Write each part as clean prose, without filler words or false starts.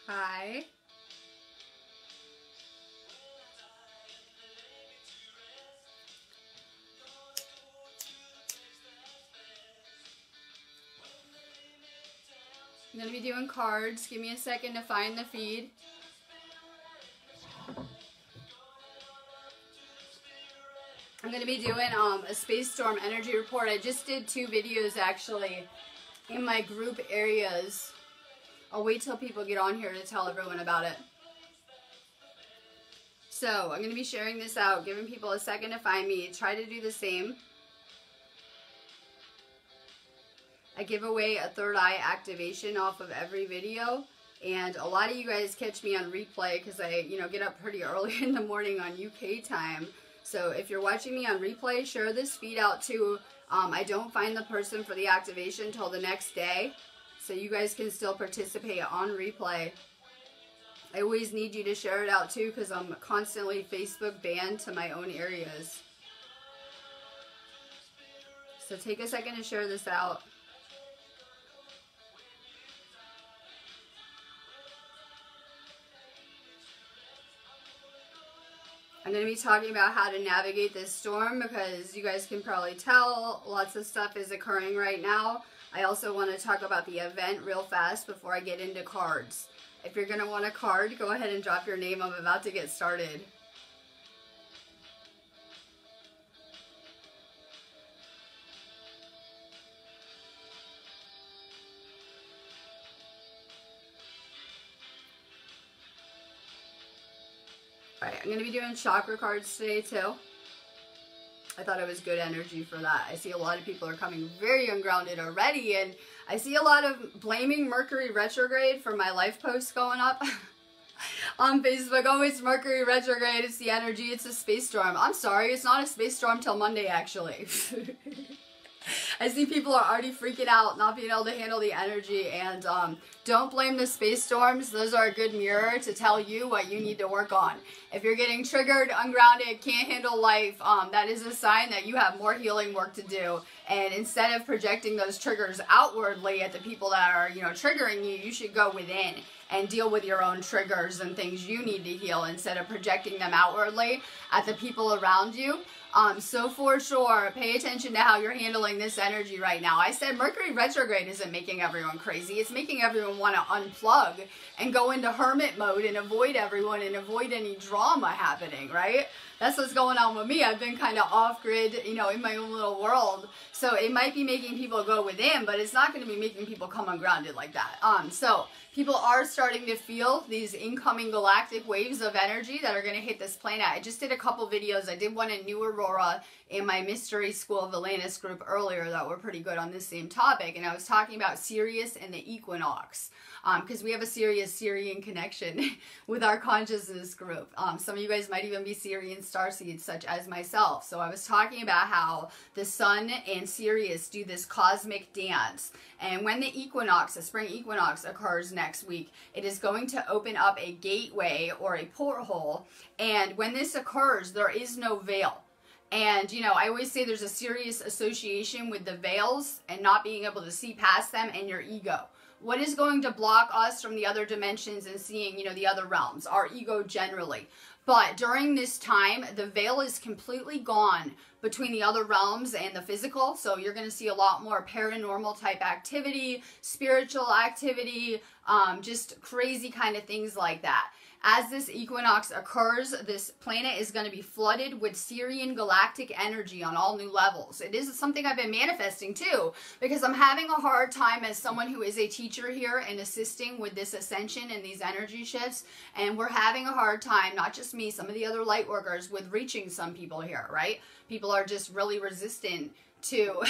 Hi. I'm going to be doing cards. Give me a second to find the feed. I'm going to be doing a space storm energy report. I just did 2 videos actually in my group areas. I'll wait till people get on here to tell everyone about it. So I'm going to be sharing this out, giving people a second to find me. Try to do the same. I give away a third eye activation off of every video. And a lot of you guys catch me on replay because I, get up pretty early in the morning on UK time. So if you're watching me on replay, share this feed out too. I don't find the person for the activation until the next day. So you guys can still participate on replay. I always need you to share it out too because I'm constantly Facebook banned to my own areas. So take a second to share this out. I'm going to be talking about how to navigate this storm because you guys can probably tell lots of stuff is occurring right now. I also want to talk about the event real fast before I get into cards. If you're going to want a card, go ahead and drop your name. I'm about to get started. Alright, I'm going to be doing chakra cards today too. I thought it was good energy for that. I see a lot of people are coming very ungrounded already, and I see a lot of blaming Mercury retrograde for my life posts going up on Facebook. Oh, it's Mercury retrograde, it's the energy, it's a space storm. I'm sorry, it's not a space storm till Monday actually. I see people are already freaking out, not being able to handle the energy, and don't blame the space storms. Those are a good mirror to tell you what you need to work on. If you're getting triggered, ungrounded, can't handle life, that is a sign that you have more healing work to do. And instead of projecting those triggers outwardly at the people that are, triggering you, you should go within and deal with your own triggers and things you need to heal instead of projecting them outwardly at the people around you. So for sure, pay attention to how you're handling this energy right now. I said Mercury retrograde isn't making everyone crazy. It's making everyone want to unplug and go into hermit mode and avoid everyone and avoid any drama happening, right? That's what's going on with me. I've been kind of off grid, in my own little world. So it might be making people go within, but it's not going to be making people come ungrounded like that. So people are starting to feel these incoming galactic waves of energy that are going to hit this planet. I just did a couple videos. I did one in New Aurora in my Mystery School of Atlantis group earlier that were pretty good on this same topic. And I was talking about Sirius and the Equinox. Because we have a serious Sirian connection with our consciousness group. Some of you guys might even be Sirian starseeds, such as myself. So I was talking about how the sun and Sirius do this cosmic dance. And when the equinox, the spring equinox, occurs next week, it is going to open up a gateway or a porthole. And when this occurs, there is no veil. And, I always say there's a serious association with the veils and not being able to see past them and your ego. What is going to block us from the other dimensions and seeing, the other realms? Our ego generally. But during this time, the veil is completely gone between the other realms and the physical. So you're going to see a lot more paranormal type activity, spiritual activity, just crazy kind of things like that. As this equinox occurs, this planet is going to be flooded with Sirian galactic energy on all new levels. It is something I've been manifesting too, because I'm having a hard time as someone who is a teacher here and assisting with this ascension and these energy shifts. And we're having a hard time, not just me, some of the other light workers, with reaching some people here, right? People are just really resistant to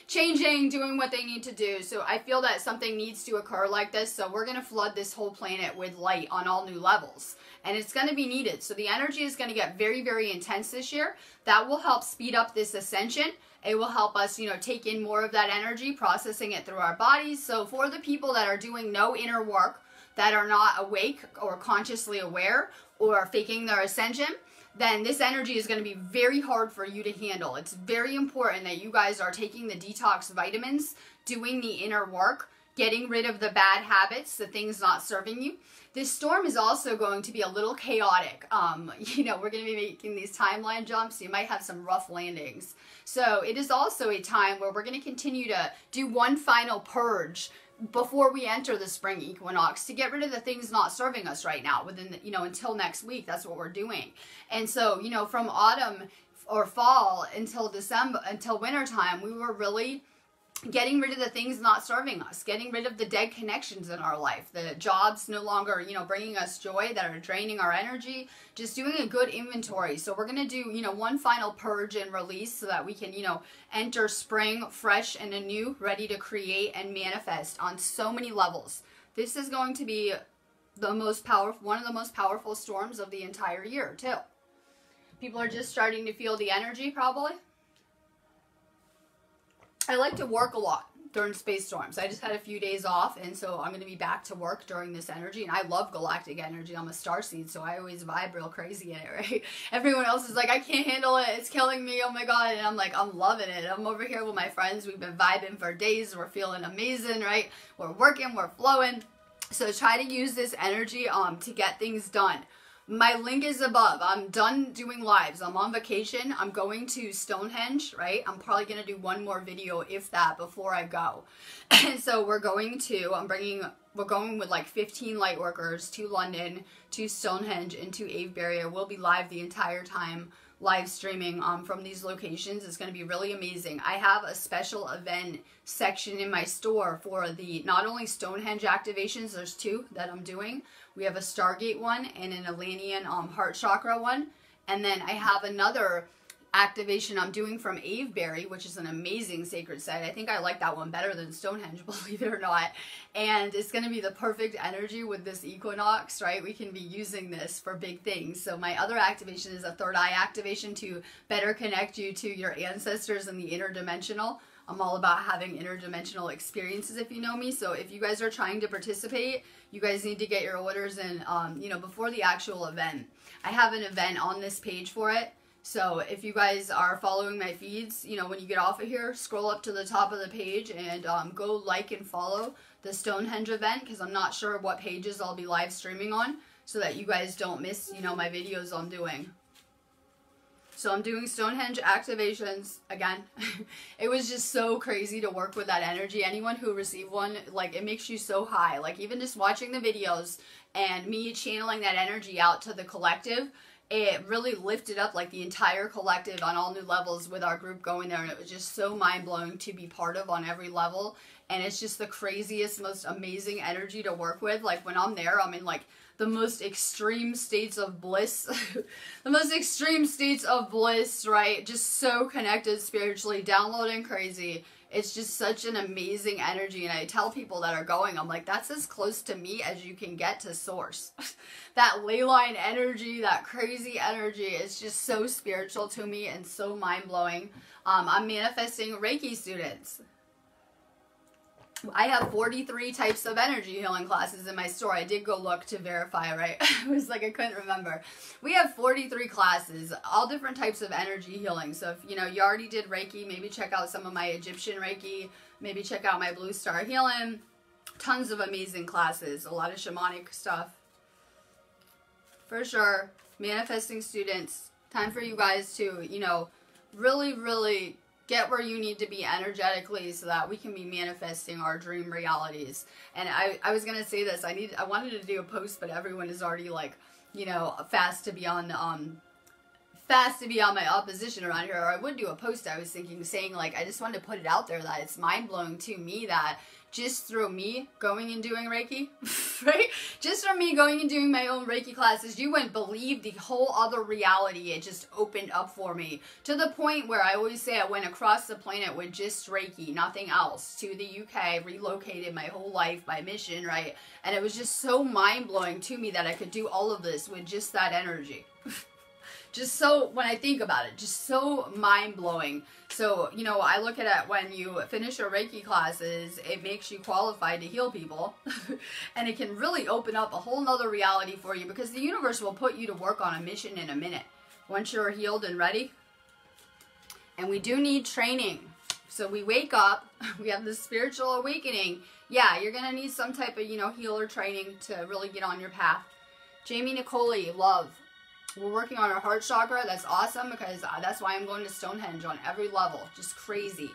changing, doing what they need to do. So I feel that something needs to occur like this. So we're going to flood this whole planet with light on all new levels. And it's going to be needed. So the energy is going to get very, very intense this year. That will help speed up this ascension. It will help us, take in more of that energy, processing it through our bodies. So for the people that are doing no inner work, that are not awake or consciously aware or faking their ascension, then this energy is going to be very hard for you to handle. It's very important that you guys are taking the detox vitamins, doing the inner work getting rid of the bad habits, the things not serving you. This storm is also going to be a little chaotic. You know, we're going to be making these timeline jumps. You might have some rough landings. So it is also a time where we're going to continue to do one final purge before we enter the spring equinox to get rid of the things not serving us right now within, you know, until next week. That's what we're doing. And so, you know, from autumn or fall until December, until winter time, we were really getting rid of the things not serving us, getting rid of the dead connections in our life, the jobs no longer, you know, bringing us joy, that are draining our energy, just doing a good inventory. So we're going to do, you know, one final purge and release so that we can, you know, enter spring fresh and anew, ready to create and manifest on so many levels. This is going to be the most powerful, one of the most powerful storms of the entire year too. People are just starting to feel the energy probably. I like to work a lot during space storms. I just had a few days off, and so I'm going to be back to work during this energy, and I love galactic energy. I'm a starseed, so I always vibe real crazy in it, right? Everyone else is like, I can't handle it. It's killing me. Oh my God. And I'm like, I'm loving it. I'm over here with my friends. We've been vibing for days. We're feeling amazing, right? We're working. We're flowing. So try to use this energy to get things done. My link is above. I'm done doing lives. I'm on vacation. I'm going to Stonehenge, right? I'm probably going to do one more video, if that, before I go. And so we're going with like 15 light workers to London, to Stonehenge, and to Avebury. I will be live the entire time, live streaming from these locations. It's going to be really amazing. I have a special event section in my store for the not only Stonehenge activations, there's two that I'm doing. We have a Stargate one and an Atlantean heart chakra one. And then I have another activation I'm doing from Avebury, which is an amazing sacred site. I think I like that one better than Stonehenge, believe it or not. And it's going to be the perfect energy with this equinox, right? We can be using this for big things. So my other activation is a third eye activation to better connect you to your ancestors and the interdimensional. I'm all about having interdimensional experiences, if you know me. So if you guys are trying to participate, you guys need to get your orders in, you know, before the actual event. I have an event on this page for it. So if you guys are following my feeds, you know, when you get off of here, scroll up to the top of the page and go like and follow the Stonehenge event, because I'm not sure what pages I'll be live streaming on, so that you guys don't miss, you know, my videos I'm doing. So I'm doing Stonehenge activations again. It was just so crazy to work with that energy. Anyone who received one, like, it makes you so high. Like, even just watching the videos and me channeling that energy out to the collective, it really lifted up like the entire collective on all new levels with our group going there. And it was just so mind-blowing to be part of on every level. And it's just the craziest, most amazing energy to work with. Like, when I'm there, I'm in like the most extreme states of bliss. The most extreme states of bliss, right? Just so connected spiritually, downloading crazy. It's just such an amazing energy. And I tell people that are going, I'm like, that's as close to me as you can get to source. That ley line energy, that crazy energy, is just so spiritual to me and so mind-blowing. I'm manifesting Reiki students. I have 43 types of energy healing classes in my store. I did go look to verify, right? I was like, I couldn't remember. We have 43 classes, all different types of energy healing. So if, you know, you already did Reiki, maybe check out some of my Egyptian Reiki, maybe check out my Blue Star Healing. Tons of amazing classes, a lot of shamanic stuff. For sure, manifesting students, time for you guys to, you know, really get where you need to be energetically so that we can be manifesting our dream realities. And I was going to say this, I wanted to do a post, but everyone is already like, you know, fast to be on my opposition around here. Or I would do a post, I was thinking, saying like, I just wanted to put it out there that it's mind-blowing to me that just through me going and doing Reiki, right? Just from me going and doing my own Reiki classes, you wouldn't believe the whole other reality it just opened up for me. To the point where I always say I went across the planet with just Reiki, nothing else, to the UK, relocated my whole life by mission, right? And it was just so mind-blowing to me that I could do all of this with just that energy. Just so, when I think about it, just so mind-blowing. So, you know, I look at it, when you finish your Reiki classes, it makes you qualified to heal people. And it can really open up a whole nother reality for you, because the universe will put you to work on a mission in a minute. Once you're healed and ready. And we do need training. So we wake up, we have this spiritual awakening, Yeah, you're going to need some type of, you know, healer training to really get on your path. Jamie Nicole, love. We're working on our heart chakra. That's awesome because that's why I'm going to Stonehenge on every level. Just crazy.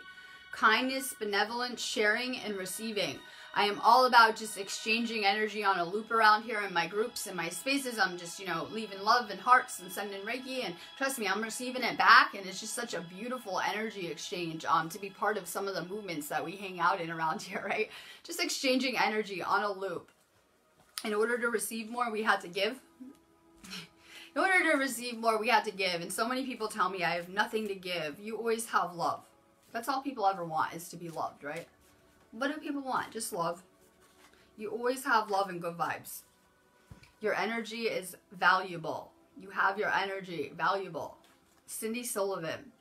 Kindness, benevolence, sharing, and receiving. I am all about just exchanging energy on a loop around here in my groups and my spaces. I'm just, you know, leaving love and hearts and sending Reiki. And trust me, I'm receiving it back. And it's just such a beautiful energy exchange to be part of some of the movements that we hang out in around here, right? Just exchanging energy on a loop. In order to receive more, we have to give. In order to receive more, we have to give. And so many people tell me I have nothing to give. You always have love. That's all people ever want, is to be loved, right? What do people want? Just love. You always have love and good vibes. Your energy is valuable. You have your energy. Valuable. Cindy Sullivan.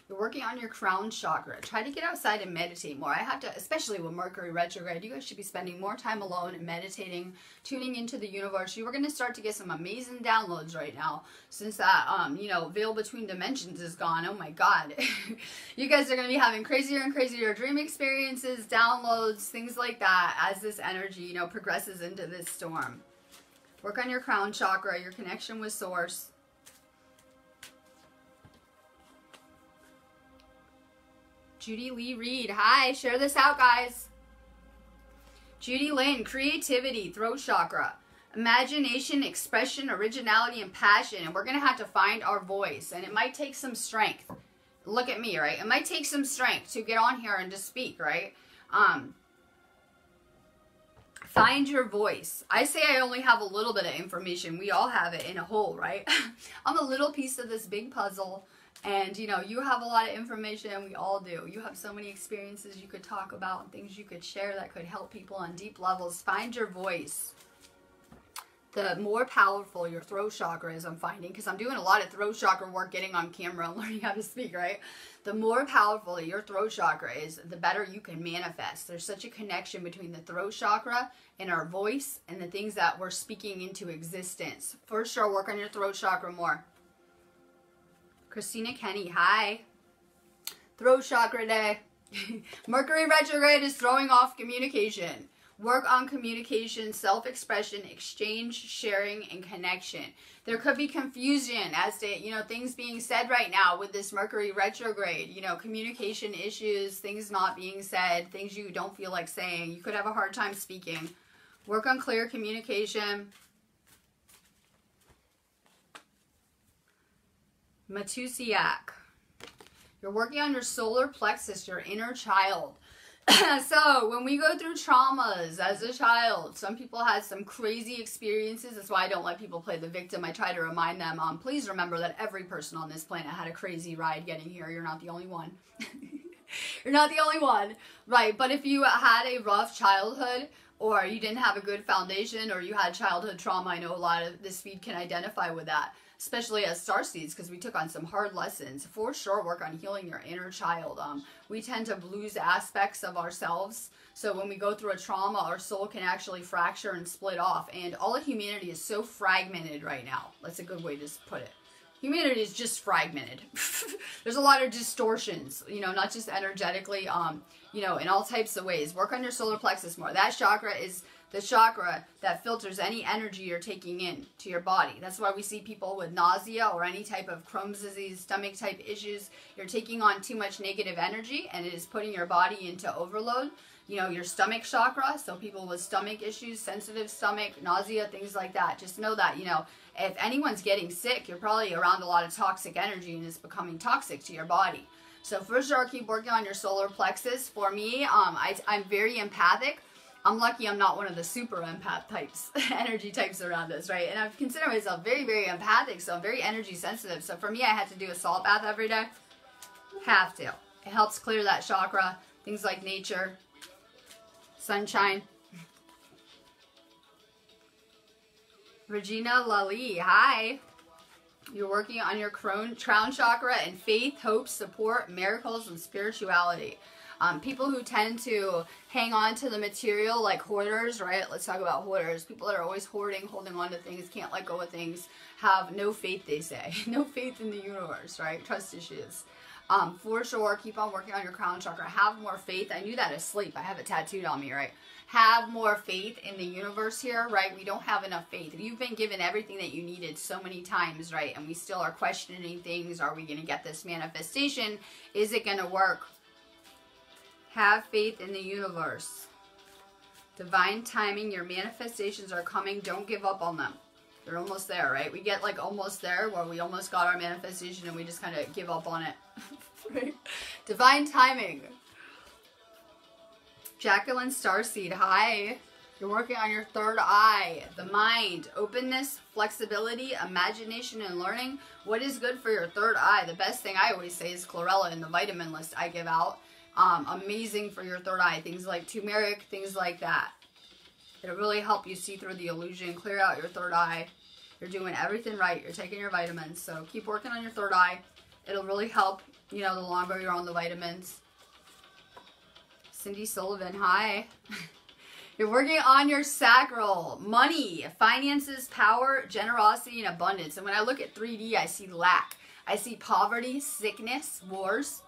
You're working on your crown chakra. Try to get outside and meditate more. I have to, especially with Mercury retrograde, you guys should be spending more time alone and meditating, tuning into the universe. You are going to start to get some amazing downloads right now since that, you know, veil between dimensions is gone. Oh my God. You guys are going to be having crazier and crazier dream experiences, downloads, things like that as this energy, you know, progresses into this storm. Work on your crown chakra, your connection with source. Judy Lee Reed. Hi, share this out, guys. Judy Lynn, creativity, throat chakra. Imagination, expression, originality, and passion. And we're going to have to find our voice. And it might take some strength. Look at me, right? It might take some strength to get on here and to speak, right? Find your voice. I say I only have a little bit of information. We all have it in a whole, right? I'm a little piece of this big puzzle. And, you know, you have a lot of information, and we all do. You have so many experiences you could talk about and things you could share that could help people on deep levels. Find your voice. The more powerful your throat chakra is, I'm finding, because I'm doing a lot of throat chakra work getting on camera and learning how to speak, right? The more powerful your throat chakra is, the better you can manifest. There's such a connection between the throat chakra and our voice and the things that we're speaking into existence. For sure, work on your throat chakra more. Christina Kenny, hi. Throat chakra day. Mercury retrograde is throwing off communication. Work on communication, self-expression, exchange, sharing, and connection. There could be confusion as to, you know, things being said right now with this Mercury retrograde. You know, communication issues, things not being said, things you don't feel like saying. You could have a hard time speaking. Work on clear communication. Matusiak. You're working on your solar plexus, your inner child. So, when we go through traumas as a child, some people had some crazy experiences. That's why I don't let people play the victim. I try to remind them, please remember that every person on this planet had a crazy ride getting here. You're not the only one. You're not the only one. Right, but if you had a rough childhood, or you didn't have a good foundation, or you had childhood trauma, I know a lot of this feed can identify with that. Especially as starseeds, because we took on some hard lessons. For sure, work on healing your inner child. We tend to lose aspects of ourselves. So when we go through a trauma, our soul can actually fracture and split off. And all of humanity is so fragmented right now. That's a good way to put it. Humanity is just fragmented. There's a lot of distortions, you know, not just energetically, you know, in all types of ways. Work on your solar plexus more. That chakra is the chakra that filters any energy you're taking in to your body. That's why we see people with nausea or any type of Crohn's disease, stomach type issues. You're taking on too much negative energy, and it is putting your body into overload. You know, your stomach chakra, so people with stomach issues, sensitive stomach, nausea, things like that. Just know that, you know, if anyone's getting sick, you're probably around a lot of toxic energy and it's becoming toxic to your body. So for sure, keep working on your solar plexus. For me, I'm very empathic. I'm lucky I'm not one of the super empath types, energy types around us, right? And I consider myself very, very empathic, so I'm very energy sensitive. So for me, I had to do a salt bath every day. Have to. It helps clear that chakra, things like nature, sunshine. Regina Lali, hi. You're working on your crown chakra and faith, hope, support, miracles, and spirituality. People who tend to hang on to the material like hoarders, right? Let's talk about hoarders. People that are always hoarding, holding on to things, can't let go of things, have no faith, they say. No faith in the universe, right? Trust issues. For sure, keep on working on your crown chakra. Have more faith. I knew that asleep. I have it tattooed on me, right? Have more faith in the universe here, right? We don't have enough faith. You've been given everything that you needed so many times, right? And we still are questioning things. Are we going to get this manifestation? Is it going to work? Have faith in the universe. Divine timing. Your manifestations are coming. Don't give up on them. They're almost there, right? We get like almost there where we almost got our manifestation and we just kind of give up on it. Right? Divine timing. Jacqueline Starseed, hi. You're working on your third eye, the mind, openness, flexibility, imagination, and learning. What is good for your third eye? The best thing I always say is chlorella in the vitamin list I give out. Amazing for your third eye. Things like turmeric, things like that. It'll really help you see through the illusion, clear out your third eye. You're doing everything right. You're taking your vitamins. So keep working on your third eye. It'll really help, you know, the longer you're on the vitamins. Cindy Sullivan, hi. You're working on your sacral, money, finances, power, generosity, and abundance. And when I look at 3D, I see lack. I see poverty, sickness, wars,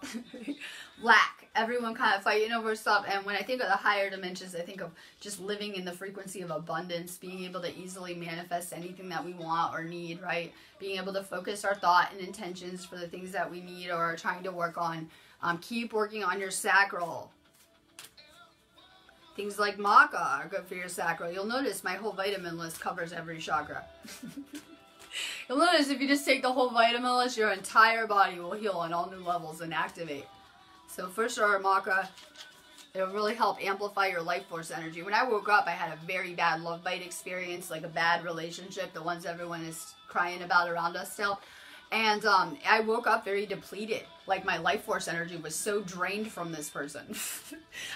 lack. Everyone kind of fighting over stuff. And when I think of the higher dimensions, I think of just living in the frequency of abundance, being able to easily manifest anything that we want or need, right? Being able to focus our thought and intentions for the things that we need or are trying to work on. Keep working on your sacral. Things like maca are good for your sacral. You'll notice my whole vitamin list covers every chakra. You'll notice if you just take the whole vitamin list, your entire body will heal on all new levels and activate. So for sure, maca, it'll really help amplify your life force energy. When I woke up, I had a very bad love bite experience, like a bad relationship, the ones everyone is crying about around us still. And I woke up very depleted. Like my life force energy was so drained from this person.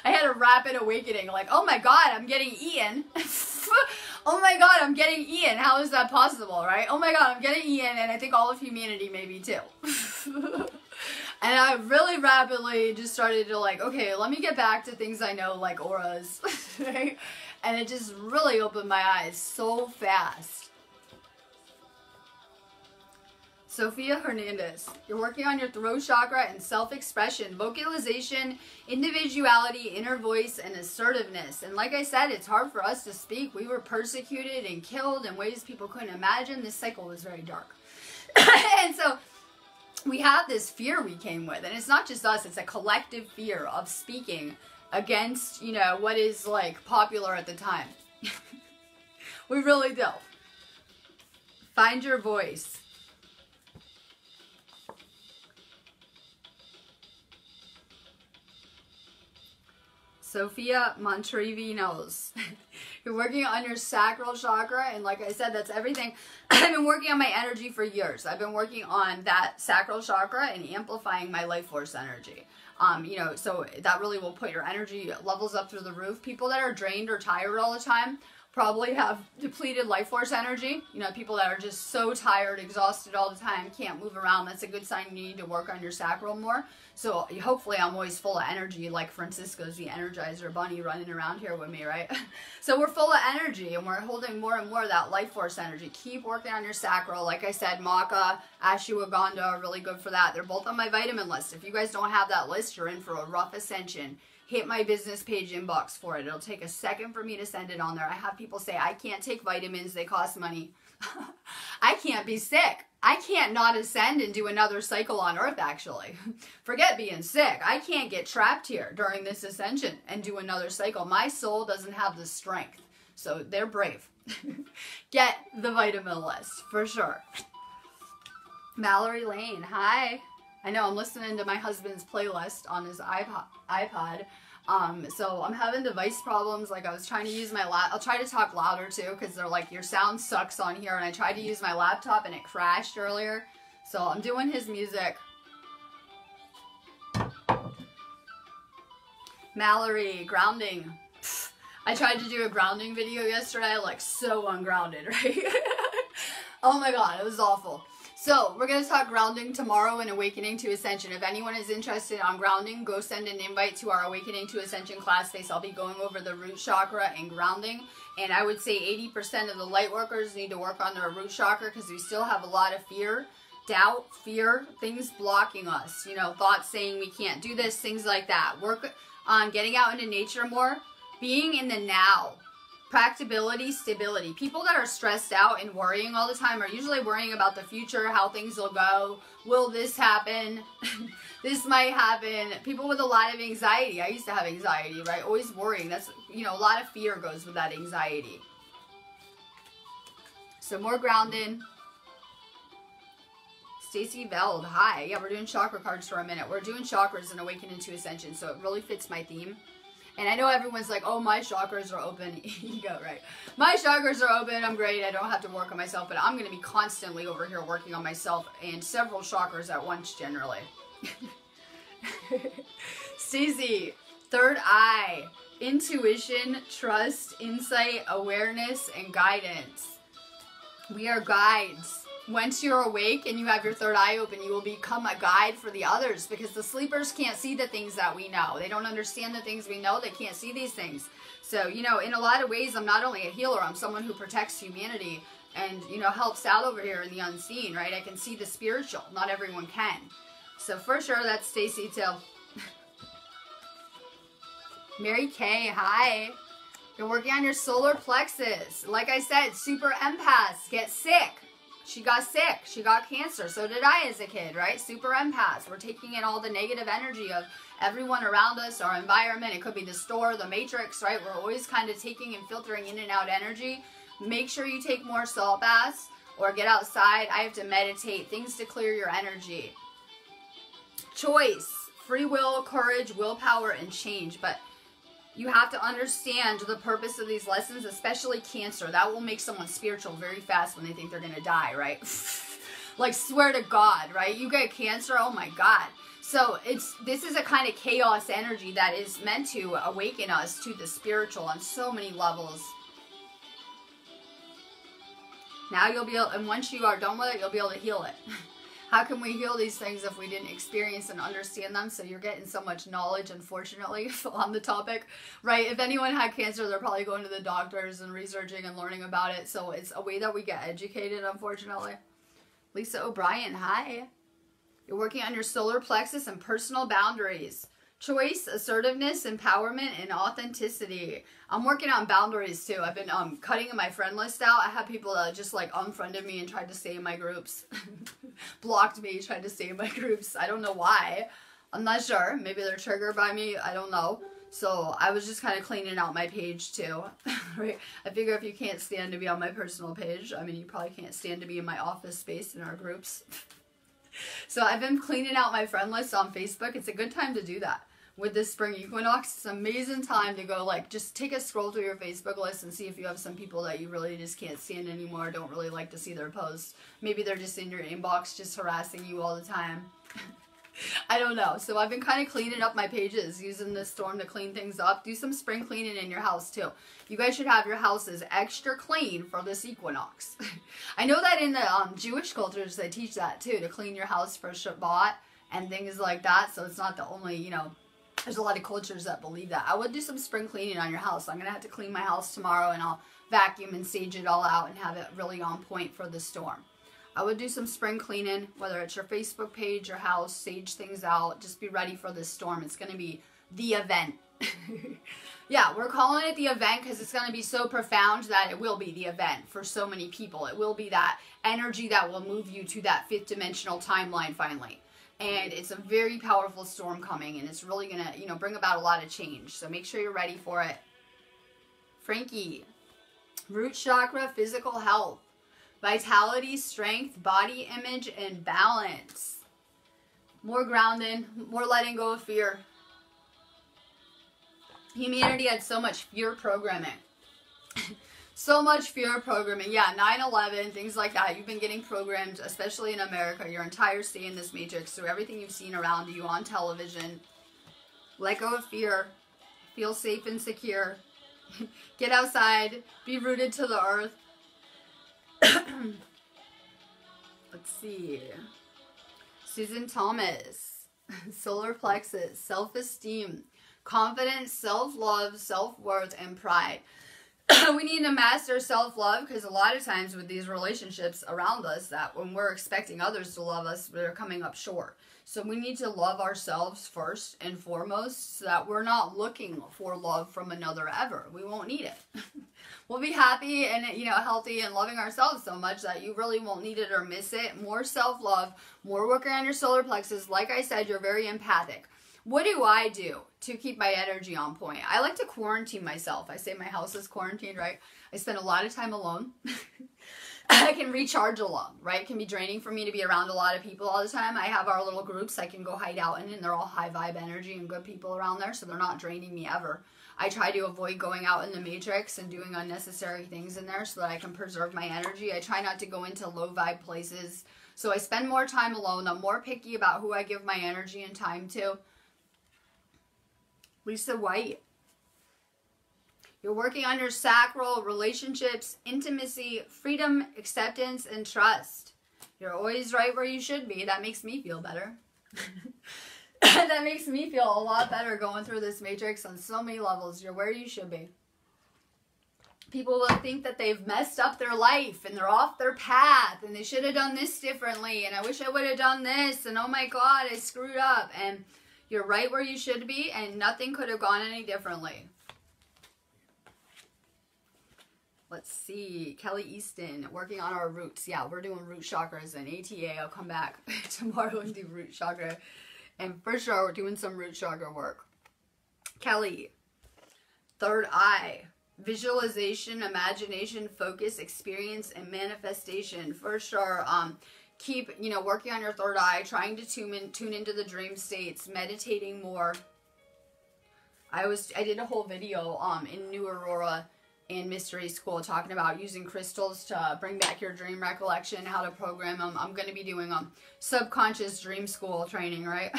I had a rapid awakening. Like, oh my God, I'm getting eaten. Oh my God, I'm getting eaten. How is that possible, right? Oh my God, I'm getting eaten. And I think all of humanity maybe too. And I really rapidly just started to like, okay, let me get back to things I know like auras. Right? And it just really opened my eyes so fast. Sophia Hernandez, you're working on your throat chakra and self-expression, vocalization, individuality, inner voice, and assertiveness. And like I said, it's hard for us to speak. We were persecuted and killed in ways people couldn't imagine. This cycle was very dark. And so we have this fear we came with. And it's not just us. It's a collective fear of speaking against, you know, what is like popular at the time. We really do. Find your voice. Sophia Montrevinos. You're working on your sacral chakra, and like I said, that's everything. I've been working on my energy for years. I've been working on that sacral chakra and amplifying my life force energy. You know, so that really will put your energy levels up through the roof. People that are drained or tired all the time probably have depleted life force energy. You know, people that are just so tired, exhausted all the time, can't move around. That's a good sign you need to work on your sacral more. So hopefully I'm always full of energy, like Francisco's the Energizer Bunny running around here with me, right? So we're full of energy and we're holding more and more of that life force energy. Keep working on your sacral. Like I said, maca, ashwagandha are really good for that. They're both on my vitamin list. If you guys don't have that list, you're in for a rough ascension. Hit my business page inbox for it. It'll take a second for me to send it on there. I have people say, I can't take vitamins. They cost money. I can't be sick. I can't not ascend and do another cycle on Earth, actually. Forget being sick. I can't get trapped here during this ascension and do another cycle. My soul doesn't have the strength. So they're brave. Get the vitamin list, for sure. Mallory Lane, hi. I know I'm listening to my husband's playlist on his iPod. So I'm having device problems. Like I was trying to use my I'll try to talk louder too, because they're like, your sound sucks on here. And I tried to use my laptop and it crashed earlier. So I'm doing his music. Mallory, grounding. I tried to do a grounding video yesterday, like so ungrounded, right? Oh my God, it was awful. So, we're going to talk grounding tomorrow in Awakening to Ascension. If anyone is interested on grounding, go send an invite to our Awakening to Ascension class space. I'll be going over the root chakra and grounding. And I would say 80% of the light workers need to work on their root chakra because we still have a lot of fear doubt, fear, things blocking us, you know, thoughts saying we can't do this, things like that. Work on getting out into nature more, being in the now, practicability, stability. People that are stressed out and worrying all the time are usually worrying about the future, how things will go, will this happen, this might happen. People with a lot of anxiety, I used to have anxiety, right, always worrying. That's, you know, a lot of fear goes with that anxiety. So more grounded. Stacy Veld, hi. Yeah, we're doing chakra cards for a minute. We're doing chakras and awakening to ascension, so it really fits my theme. And I know everyone's like, oh, my chakras are open. You go, right. My chakras are open. I'm great. I don't have to work on myself, but I'm going to be constantly over here working on myself and several chakras at once, generally. Stacy, third eye, intuition, trust, insight, awareness, and guidance. We are guides. Once you're awake and you have your third eye open, you will become a guide for the others, because the sleepers can't see the things that we know. They don't understand the things we know. They can't see these things. So, you know, in a lot of ways, I'm not only a healer, I'm someone who protects humanity and, you know, helps out over here in the unseen, right? I can see the spiritual. Not everyone can. So for sure, that's Stacy too. Mary Kay, hi. You're working on your solar plexus. Like I said, super empaths get sick. She got sick. She got cancer. So did I as a kid, right? Super empaths. We're taking in all the negative energy of everyone around us, our environment. It could be the store, the matrix, right? We're always kind of taking and filtering in and out energy. Make sure you take more salt baths or get outside. I have to meditate. Things to clear your energy. Choice, free will, courage, willpower, and change. But you have to understand the purpose of these lessons, especially cancer. That will make someone spiritual very fast when they think they're going to die, right? Like, swear to God, right? You get cancer, oh my God. So this is a kind of chaos energy that is meant to awaken us to the spiritual on so many levels. Now you'll be able, and once you are done with it, you'll be able to heal it. How can we heal these things if we didn't experience and understand them? So you're getting so much knowledge, unfortunately, on the topic, right? If anyone had cancer, they're probably going to the doctors and researching and learning about it. So it's a way that we get educated, unfortunately. Lisa O'Brien, hi. You're working on your solar plexus and personal boundaries. Choice, assertiveness, empowerment, and authenticity. I'm working on boundaries too. I've been cutting my friend list out. I have people that just like unfriended me and tried to stay in my groups. Blocked me, tried to stay in my groups. I don't know why. I'm not sure. Maybe they're triggered by me. I don't know. So I was just kind of cleaning out my page too. Right? I figure if you can't stand to be on my personal page, I mean, you probably can't stand to be in my office space in our groups. So I've been cleaning out my friend list on Facebook. It's a good time to do that. With this spring equinox, it's an amazing time to go, like, just take a scroll through your Facebook list and see if you have some people that you really just can't stand anymore, don't really like to see their posts. Maybe they're just in your inbox just harassing you all the time. I don't know. So I've been kind of cleaning up my pages, using this storm to clean things up. Do some spring cleaning in your house too. You guys should have your houses extra clean for this equinox. I know that in the Jewish cultures they teach that too, to clean your house for Shabbat and things like that. So it's not the only, you know, there's a lot of cultures that believe that. I would do some spring cleaning on your house. I'm going to have to clean my house tomorrow, and I'll vacuum and sage it all out and have it really on point for the storm. I would do some spring cleaning, whether it's your Facebook page, your house, sage things out. Just be ready for this storm. It's going to be the event. Yeah, we're calling it the event because it's going to be so profound that it will be the event for so many people. It will be that energy that will move you to that fifth dimensional timeline finally. And it's a very powerful storm coming, and it's really going to, you know, bring about a lot of change. So make sure you're ready for it. Frankie, root chakra, physical health, vitality, strength, body image, and balance. More grounding, more letting go of fear. Humanity had so much fear programming. So much fear programming. Yeah, 9/11, things like that. You've been getting programmed, especially in America, your entire stay in this matrix, through everything you've seen around you on television. Let go of fear. Feel safe and secure. Get outside. Be rooted to the earth. Let's see. Susan Thomas. Solar plexus. Self-esteem. Confidence, self-love, self-worth, and pride. we need to master self-love, because a lot of times with these relationships around us, that when we're expecting others to love us, they're coming up short. So we need to love ourselves first and foremost, so that we're not looking for love from another ever. We won't need it. We'll be happy and, you know, healthy and loving ourselves so much that you really won't need it or miss it. More self-love, more working on your solar plexus. Like I said, you're very empathic. What do I do to keep my energy on point? I like to quarantine myself. I say my house is quarantined, right? I spend a lot of time alone. I can recharge alone, right? It can be draining for me to be around a lot of people all the time. I have our little groups I can go hide out in, and they're all high vibe energy and good people around there, so they're not draining me ever. I try to avoid going out in the matrix and doing unnecessary things in there so that I can preserve my energy. I try not to go into low vibe places. So I spend more time alone. I'm more picky about who I give my energy and time to. Lisa White. You're working on your sacral, relationships, intimacy, freedom, acceptance, and trust. You're always right where you should be. That makes me feel better. That makes me feel a lot better going through this matrix on so many levels. You're where you should be. People will think that they've messed up their life and they're off their path and they should have done this differently and I wish I would have done this and oh my God, I screwed up. And you're right where you should be and nothing could have gone any differently. Let's see. Kelly Easton, working on our roots. Yeah, we're doing root chakras and ATA. I'll come back tomorrow and do root chakra. And for sure, we're doing some root chakra work. Kelly, third eye. Visualization, imagination, focus, experience, and manifestation. For sure, keep, you know, working on your third eye, trying to tune into the dream states, meditating more. I did a whole video in New Aurora in Mystery School talking about using crystals to bring back your dream recollection, how to program them. I'm going to be doing subconscious dream school training, right?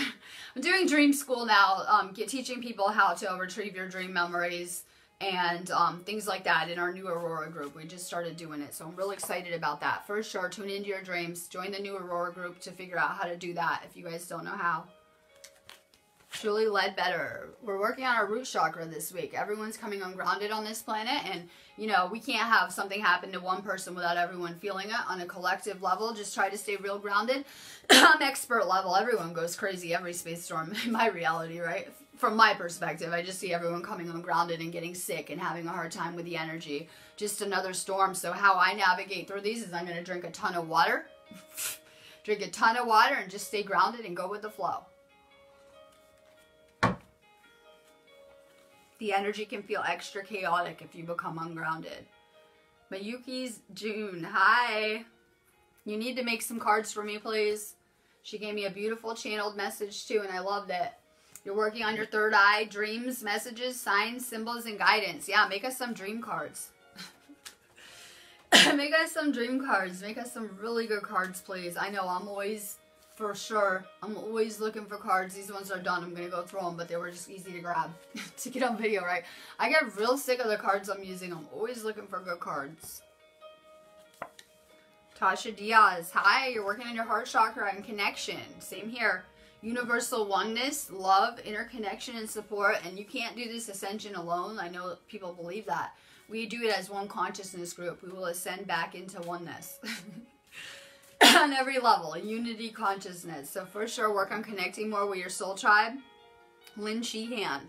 I'm doing dream school now, teaching people how to retrieve your dream memories and things like that in our New Aurora group. We just started doing it, so I'm really excited about that. For sure, tune into your dreams. Join the New Aurora group to figure out how to do that if you guys don't know how. Julie Ledbetter. We're working on our root chakra this week. Everyone's coming ungrounded on this planet, and you know, we can't have something happen to one person without everyone feeling it on a collective level. Just try to stay real grounded. On expert level, everyone goes crazy every space storm in my reality, right? From my perspective, I just see everyone coming ungrounded and getting sick and having a hard time with the energy. Just another storm. So how I navigate through these is I'm going to drink a ton of water. Drink a ton of water and just stay grounded and go with the flow. The energy can feel extra chaotic if you become ungrounded. Mayuki's June. Hi. You need to make some cards for me, please. She gave me a beautiful channeled message too, and I loved it. You're working on your third eye. Dreams, messages, signs, symbols, and guidance. Yeah, make us some dream cards. Make us some dream cards. Make us some really good cards, please. I know I'm always... For sure. I'm always looking for cards. These ones are done. I'm going to go through them, but they were just easy to grab to get on video, right? I get real sick of the cards I'm using. I'm always looking for good cards. Tasha Diaz. Hi, you're working on your heart chakra and connection. Same here. Universal oneness, love, interconnection, and support. And you can't do this ascension alone. I know people believe that. We do it as one consciousness group. We will ascend back into oneness. On every level, unity consciousness. So for sure, work on connecting more with your soul tribe. Lynn Sheehan.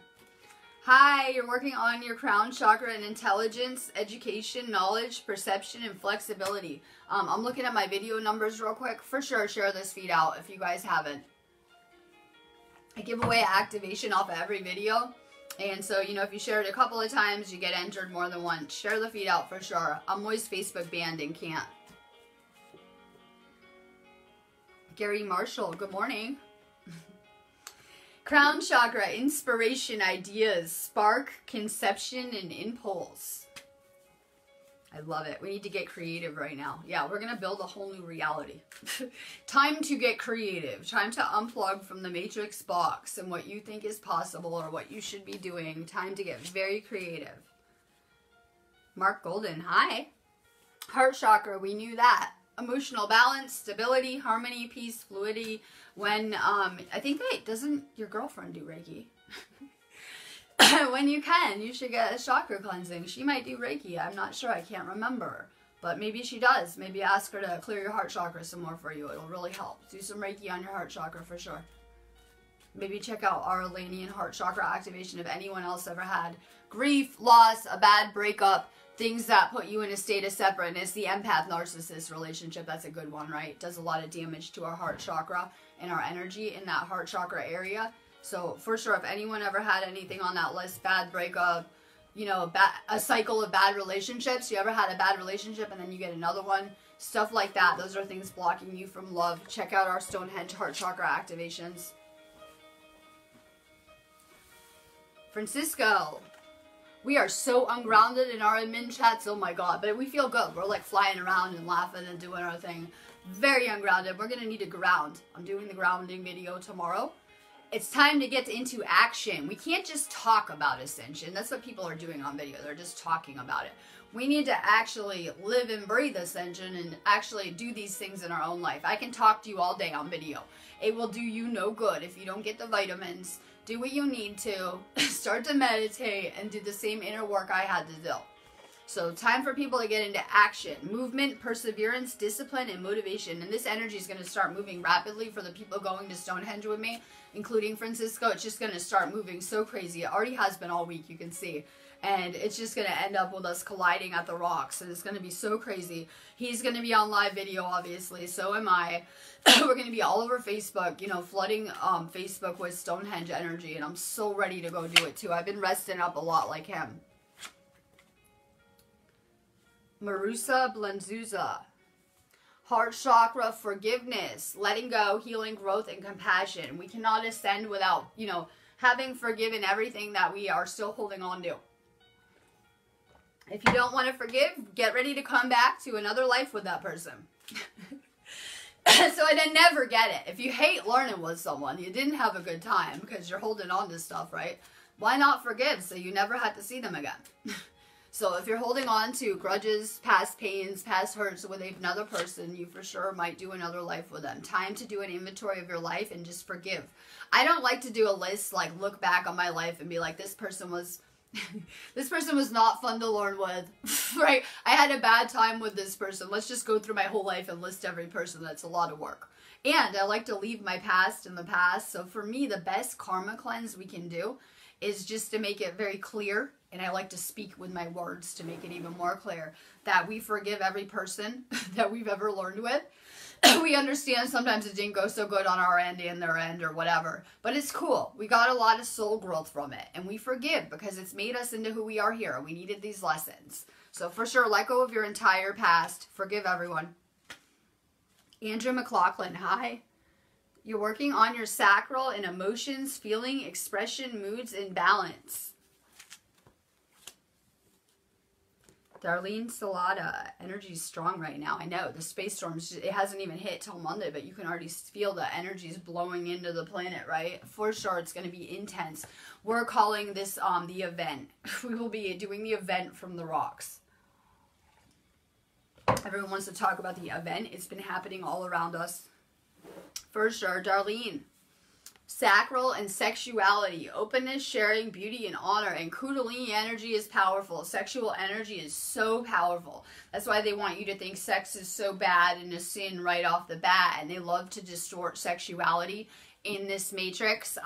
Hi, you're working on your crown chakra and intelligence, education, knowledge, perception, and flexibility. I'm looking at my video numbers real quick. For sure, share this feed out if you guys haven't. I give away activation off of every video. And so, you know, if you share it a couple of times, you get entered more than once. Share the feed out for sure. I'm always Facebook banned and can't. Gary Marshall, good morning. Crown chakra, inspiration, ideas, spark, conception, and impulse. I love it. We need to get creative right now. Yeah, we're going to build a whole new reality. Time to get creative. Time to unplug from the matrix box and what you think is possible or what you should be doing. Time to get very creative. Mark Golden, hi. Heart chakra, we knew that. Emotional balance, stability, harmony, peace, fluidity. When, I think that, doesn't your girlfriend do Reiki? when you can, you should get a chakra cleansing. She might do Reiki. I'm not sure. I can't remember. But maybe she does. Maybe ask her to clear your heart chakra some more for you. It'll really help. Do some Reiki on your heart chakra for sure. Maybe check out our Iranian heart chakra activation if anyone else ever had grief, loss, a bad breakup, things that put you in a state of separateness. The empath narcissist relationship, that's a good one, right? Does a lot of damage to our heart chakra and our energy in that heart chakra area. So for sure, if anyone ever had anything on that list, bad breakup, you know, a cycle of bad relationships, you ever had a bad relationship and then you get another one, stuff like that, those are things blocking you from love. Check out our Stonehenge heart chakra activations. Francisco, we are so ungrounded in our admin chats, oh my god, but we feel good. We're like flying around and laughing and doing our thing. Very ungrounded. We're going to need to ground. I'm doing the grounding video tomorrow. It's time to get into action. We can't just talk about ascension. That's what people are doing on video. They're just talking about it. We need to actually live and breathe ascension and actually do these things in our own life. I can talk to you all day on video. It will do you no good if you don't get the vitamins. Do what you need to. Start to meditate and do the same inner work I had to do. So time for people to get into action. Movement, perseverance, discipline, and motivation. And this energy is going to start moving rapidly for the people going to Stonehenge with me, including Francisco. It's just going to start moving so crazy. It already has been all week, you can see. And it's just going to end up with us colliding at the rocks. And it's going to be so crazy. He's going to be on live video, obviously. So am I. We're going to be all over Facebook, you know, flooding Facebook with Stonehenge energy. And I'm so ready to go do it, too. I've been resting up a lot like him. Marusa Blanzuza. Heart chakra, forgiveness, letting go, healing, growth, and compassion. We cannot ascend without, you know, having forgiven everything that we are still holding on to. If you don't want to forgive, get ready to come back to another life with that person. So I didn't never get it. If you hate learning with someone, you didn't have a good time because you're holding on to stuff, right? Why not forgive so you never had to see them again? So if you're holding on to grudges, past pains, past hurts with another person, you for sure might do another life with them. Time to do an inventory of your life and just forgive. I don't like to do a list, like look back on my life and be like, this person was not fun to learn with, right? I had a bad time with this person. Let's just go through my whole life and list every person. That's a lot of work. And I like to leave my past in the past. So for me, the best karma cleanse we can do is just to make it very clear. And I like to speak with my words to make it even more clear that we forgive every person that we've ever learned with. We understand sometimes it didn't go so good on our end and their end or whatever. But it's cool. We got a lot of soul growth from it. And we forgive because it's made us into who we are here. We needed these lessons. So for sure, let go of your entire past. Forgive everyone. Andrew McLaughlin, hi. You're working on your sacral and emotions, feeling, expression, moods, and balance. Darlene Salada, energy's strong right now. I know, the space storm, it hasn't even hit till Monday, but you can already feel the energies blowing into the planet, right? For sure, it's going to be intense. We're calling this the event. We will be doing the event from the rocks. Everyone wants to talk about the event. It's been happening all around us. For sure, Darlene. Sacral and sexuality, openness, sharing, beauty, and honor. And Kundalini energy is powerful. Sexual energy is so powerful. That's why they want you to think sex is so bad and a sin right off the bat. And they love to distort sexuality in this matrix.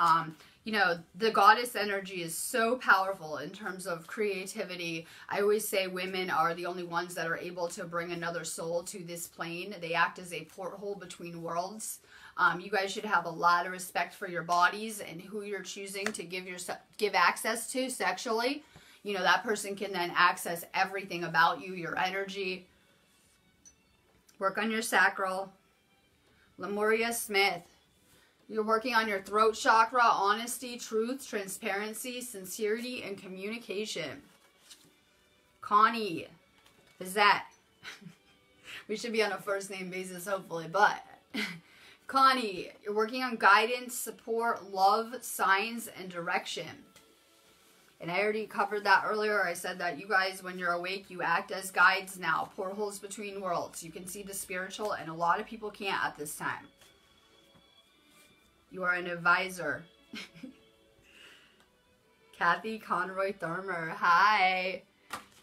You know, the goddess energy is so powerful in terms of creativity. I always say women are the only ones that are able to bring another soul to this plane. They act as a porthole between worlds. You guys should have a lot of respect for your bodies and who you're choosing to give access to sexually. You know, that person can then access everything about you, your energy. Work on your sacral. Lemuria Smith. You're working on your throat chakra, honesty, truth, transparency, sincerity, and communication. Connie. Bizette. We should be on a first name basis, hopefully, but... Connie, you're working on guidance, support, love, signs, and direction. And I already covered that earlier. I said that you guys, when you're awake, you act as guides now. Portholes between worlds. You can see the spiritual, and a lot of people can't at this time. You are an advisor. Kathy Conroy Thurmer, hi.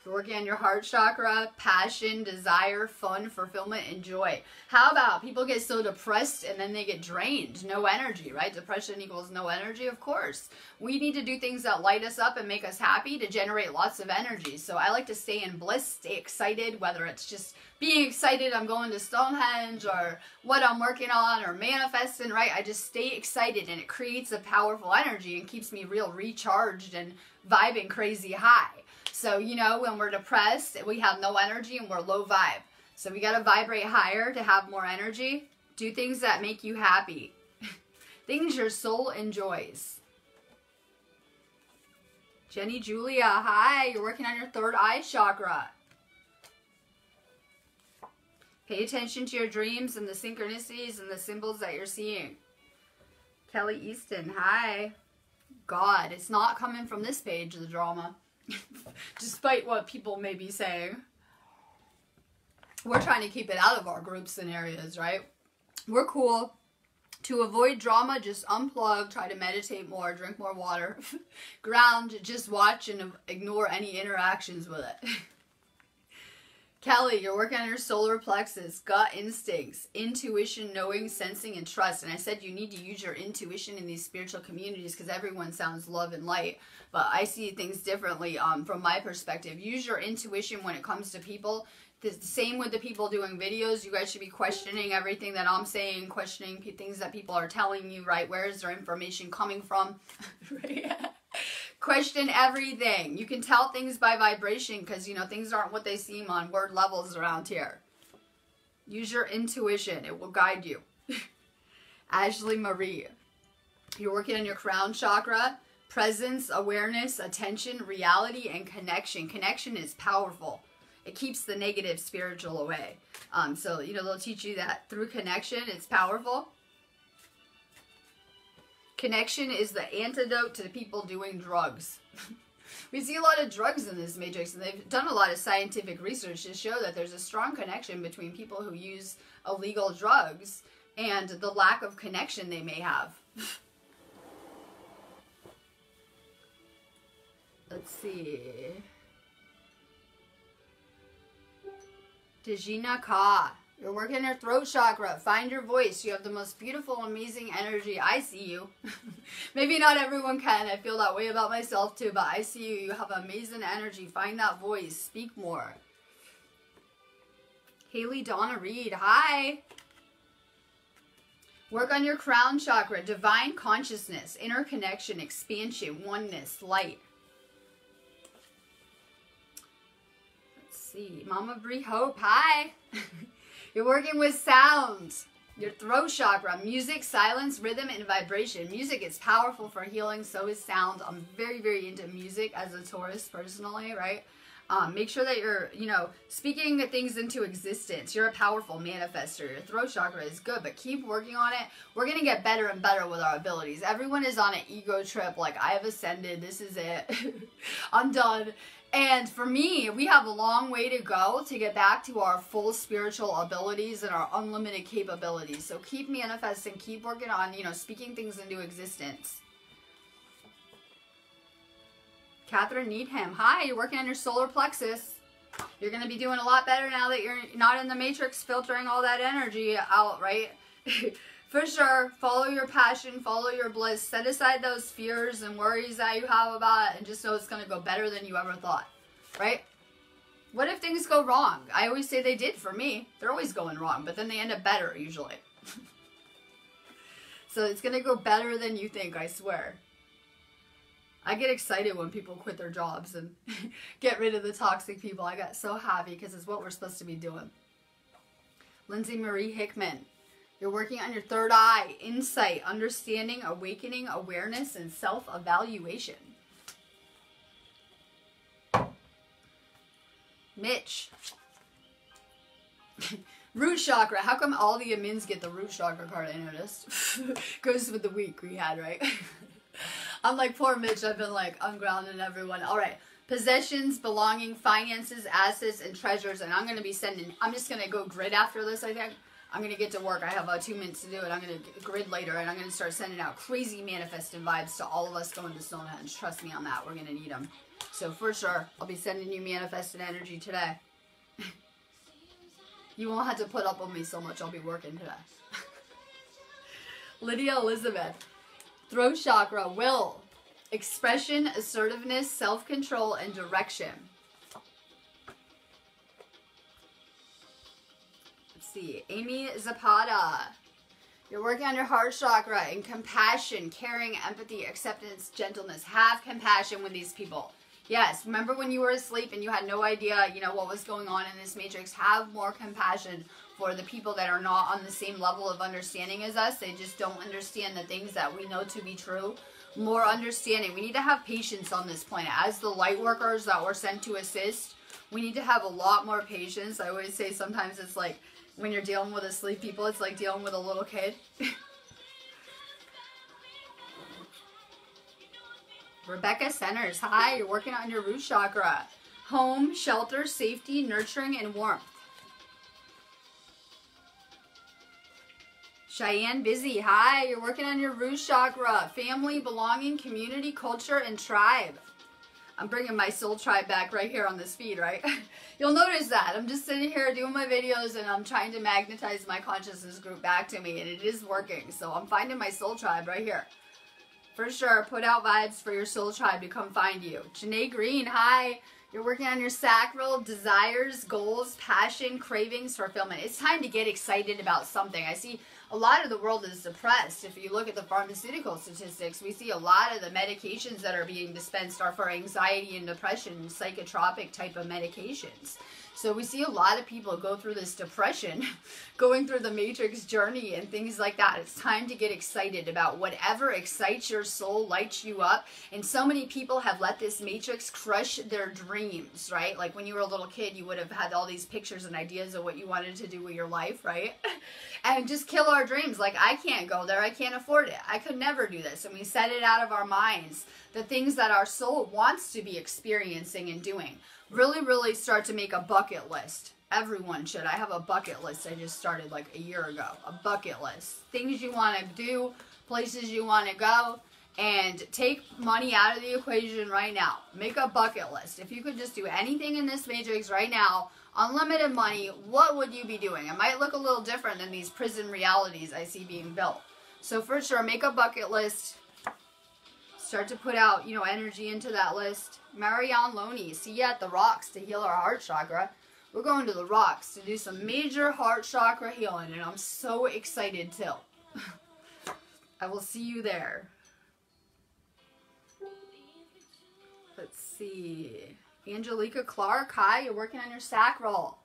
You're working on your heart chakra, passion, desire, fun, fulfillment, and joy. How about people get so depressed and then they get drained? No energy, right? Depression equals no energy, of course. We need to do things that light us up and make us happy to generate lots of energy. So I like to stay in bliss, stay excited, whether it's just being excited I'm going to Stonehenge or what I'm working on or manifesting, right? I just stay excited and it creates a powerful energy and keeps me real recharged and vibing crazy high. So, you know, when we're depressed, we have no energy and we're low vibe. So we got to vibrate higher to have more energy. Do things that make you happy. Things your soul enjoys. Jenny Julia, hi. You're working on your third eye chakra. Pay attention to your dreams and the synchronicities and the symbols that you're seeing. Kelly Easton, hi. God, it's not coming from this page, the drama. Despite what people may be saying. We're trying to keep it out of our group scenarios, right? We're cool. To avoid drama, just unplug, try to meditate more, drink more water, ground, just watch and ignore any interactions with it. Kelly, you're working on your solar plexus, gut instincts, intuition, knowing, sensing, and trust. And I said you need to use your intuition in these spiritual communities because everyone sounds love and light. But I see things differently from my perspective. Use your intuition when it comes to people. The same with the people doing videos. You guys should be questioning everything that I'm saying, questioning things that people are telling you, right? Where is their information coming from? Question everything. You can tell things by vibration because, you know, things aren't what they seem on word levels around here. Use your intuition. It will guide you. Ashley Marie. You're working on your crown chakra. Presence, awareness, attention, reality, and connection. Connection is powerful. It keeps the negative spiritual away. So, you know, they'll teach you that through connection, it's powerful. Connection is the antidote to the people doing drugs. We see a lot of drugs in this matrix, and they've done a lot of scientific research to show that there's a strong connection between people who use illegal drugs and the lack of connection they may have. Let's see. Dejina Ka. You're working your throat chakra. Find your voice. You have the most beautiful, amazing energy. I see you. Maybe not everyone can. I feel that way about myself too, but I see you. You have amazing energy. Find that voice. Speak more. Haley Donna Reed. Hi. Work on your crown chakra. Divine consciousness. Interconnection. Expansion. Oneness. Light. See, Mama Bree Hope, hi. You're working with sound, your throat chakra, music, silence, rhythm, and vibration. Music is powerful for healing, so is sound. I'm very, very into music as a Taurus personally, right? Make sure that you're, you know, speaking things into existence. You're a powerful manifester. Your throat chakra is good, but keep working on it. We're going to get better and better with our abilities. Everyone is on an ego trip, like, I have ascended, this is it. I'm done. And for me, we have a long way to go to get back to our full spiritual abilities and our unlimited capabilities. So keep manifesting, keep working on, you know, speaking things into existence. Catherine Needham, hi, you're working on your solar plexus. You're going to be doing a lot better now that you're not in the matrix filtering all that energy out, right? For sure, follow your passion, follow your bliss, set aside those fears and worries that you have about it, and just know it's going to go better than you ever thought, right? What if things go wrong? I always say they did for me. They're always going wrong, but then they end up better usually. So it's going to go better than you think, I swear. I get excited when people quit their jobs and get rid of the toxic people. I got so happy because it's what we're supposed to be doing. Lindsay Marie Hickman. You're working on your third eye, insight, understanding, awakening, awareness, and self-evaluation. Mitch. Root chakra. How come all the admins get the root chakra card? I noticed. Goes with the week we had, right? I'm like, poor Mitch. I've been like ungrounding everyone. All right. Possessions, belonging, finances, assets, and treasures. And I'm going to be sending, I'm just going to go grid after this, I think. I'm going to get to work. I have 2 minutes to do it. I'm going to grid later, and I'm going to start sending out crazy manifesting vibes to all of us going to Stonehenge. Trust me on that. We're going to need them. So for sure, I'll be sending you manifesting energy today. You won't have to put up with me so much. I'll be working today. Lydia Elizabeth. Throat chakra, will, expression, assertiveness, self-control, and direction. Let's see. Amy Zapata. You're working on your heart chakra and compassion, caring, empathy, acceptance, gentleness. Have compassion with these people. Yes, remember when you were asleep and you had no idea, you know, what was going on in this matrix? Have more compassion for the people that are not on the same level of understanding as us. They just don't understand the things that we know to be true. More understanding. We need to have patience on this planet. As the light workers that were sent to assist, we need to have a lot more patience. I always say sometimes it's like when you're dealing with asleep people, it's like dealing with a little kid. Rebecca Centers, hi, you're working on your root chakra. Home, shelter, safety, nurturing, and warmth. Cheyenne Busy, hi, you're working on your root chakra. Family, belonging, community, culture, and tribe. I'm bringing my soul tribe back right here on this feed, right? You'll notice that. I'm just sitting here doing my videos and I'm trying to magnetize my consciousness group back to me, and it is working. So I'm finding my soul tribe right here. For sure, put out vibes for your soul tribe to come find you. Janae Green, hi. You're working on your sacral, desires, goals, passion, cravings, fulfillment. It's time to get excited about something. I see a lot of the world is depressed. If you look at the pharmaceutical statistics, we see a lot of the medications that are being dispensed are for anxiety and depression, psychotropic type of medications. So we see a lot of people go through this depression, going through the matrix journey and things like that. It's time to get excited about whatever excites your soul, lights you up. And so many people have let this matrix crush their dreams, right? Like when you were a little kid, you would have had all these pictures and ideas of what you wanted to do with your life, right? And just kill our dreams. Like, I can't go there. I can't afford it. I could never do this. And we set it out of our minds. The things that our soul wants to be experiencing and doing. Really, really start to make a bucket list. Everyone should. I have a bucket list I just started like a year ago. A bucket list. Things you want to do, places you want to go, and take money out of the equation right now. Make a bucket list. If you could just do anything in this matrix right now, unlimited money, what would you be doing? It might look a little different than these prison realities I see being built. So for sure, make a bucket list. Start to put out, you know, energy into that list. Marianne Loney, see you at the rocks to heal our heart chakra. We're going to the rocks to do some major heart chakra healing, and I'm so excited too. I will see you there. Let's see. Angelica Clark, hi, you're working on your sacral.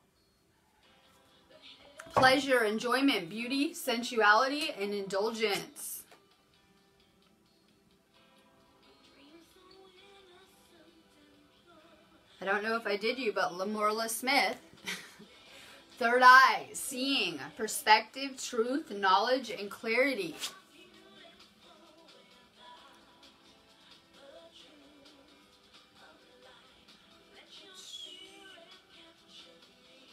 Pleasure, enjoyment, beauty, sensuality, and indulgence. I don't know if I did you, but Lamorla Smith. Third eye, seeing, perspective, truth, knowledge, and clarity.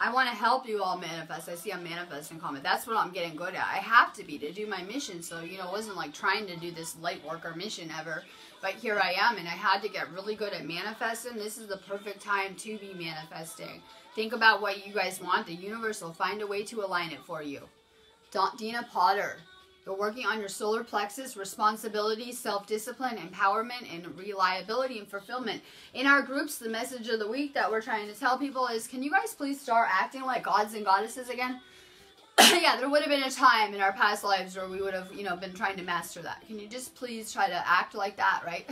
I want to help you all manifest. I see I'm manifesting comment. That's what I'm getting good at. I have to be to do my mission. So, you know, it wasn't like trying to do this light worker mission ever. But here I am, and I had to get really good at manifesting. This is the perfect time to be manifesting. Think about what you guys want. The universe will find a way to align it for you. Dina Potter. You're working on your solar plexus, responsibility, self-discipline, empowerment, and reliability and fulfillment. In our groups, the message of the week that we're trying to tell people is, can you guys please start acting like gods and goddesses again? Yeah, there would have been a time in our past lives where we would have, you know, been trying to master that. Can you just please try to act like that, right?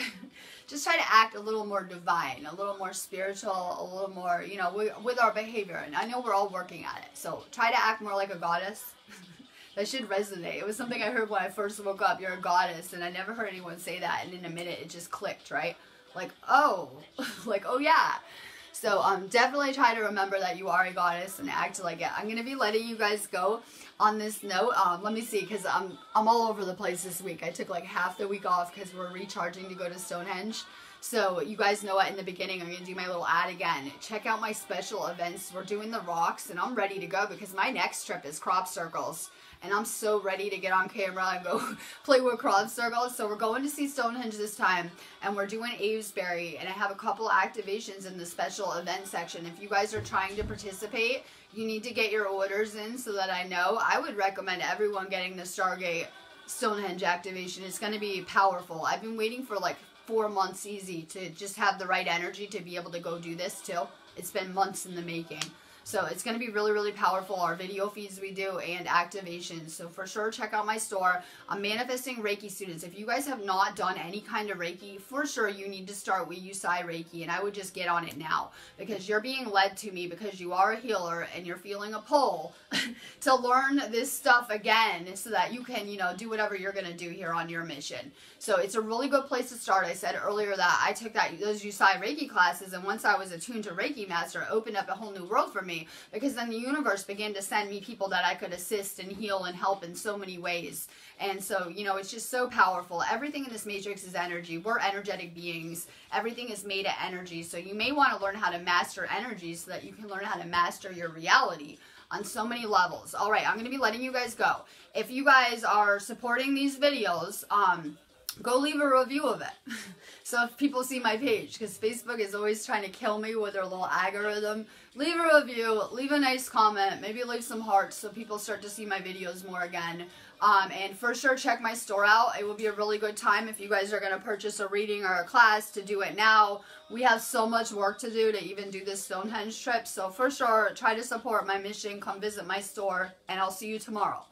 Just try to act a little more divine, a little more spiritual, a little more, you know, with our behavior. And I know we're all working at it. So try to act more like a goddess. That should resonate. It was something I heard when I first woke up. You're a goddess, and I never heard anyone say that. And in a minute, it just clicked, right? Like, oh, like, oh yeah. So definitely try to remember that you are a goddess and act like it. I'm gonna be letting you guys go on this note. Let me see, because I'm all over the place this week. I took like half the week off because we're recharging to go to Stonehenge. So you guys know what, in the beginning, I'm going to do my little ad again. Check out my special events. We're doing the rocks, and I'm ready to go because my next trip is crop circles. And I'm so ready to get on camera and go play with crop circles. So we're going to see Stonehenge this time, and we're doing Avesbury, and I have a couple activations in the special event section. If you guys are trying to participate, you need to get your orders in so that I know. I would recommend everyone getting the Stargate Stonehenge activation. It's going to be powerful. I've been waiting for like 4 months easy to just have the right energy to be able to go do this too. It's been months in the making. So it's going to be really, really powerful. Our video feeds we do and activations. So for sure, check out my store. I'm manifesting Reiki students. If you guys have not done any kind of Reiki, for sure you need to start with Yusai Reiki. And I would just get on it now because you're being led to me because you are a healer and you're feeling a pull to learn this stuff again so that you can, you know, do whatever you're going to do here on your mission. So it's a really good place to start. I said earlier that I took those Yusai Reiki classes, and once I was attuned to Reiki Master, it opened up a whole new world for me. Because then the universe began to send me people that I could assist and heal and help in so many ways. And so, you know, it's just so powerful. Everything in this matrix is energy. We're energetic beings. Everything is made of energy. So you may want to learn how to master energy so that you can learn how to master your reality on so many levels. All right, I'm going to be letting you guys go. If you guys are supporting these videos, go leave a review of it. So if people see my page, because Facebook is always trying to kill me with their little algorithm, leave a review, leave a nice comment, maybe leave some hearts so people start to see my videos more again. And for sure, check my store out. It will be a really good time if you guys are going to purchase a reading or a class to do it now. We have so much work to do to even do this Stonehenge trip. So for sure, try to support my mission. Come visit my store, and I'll see you tomorrow.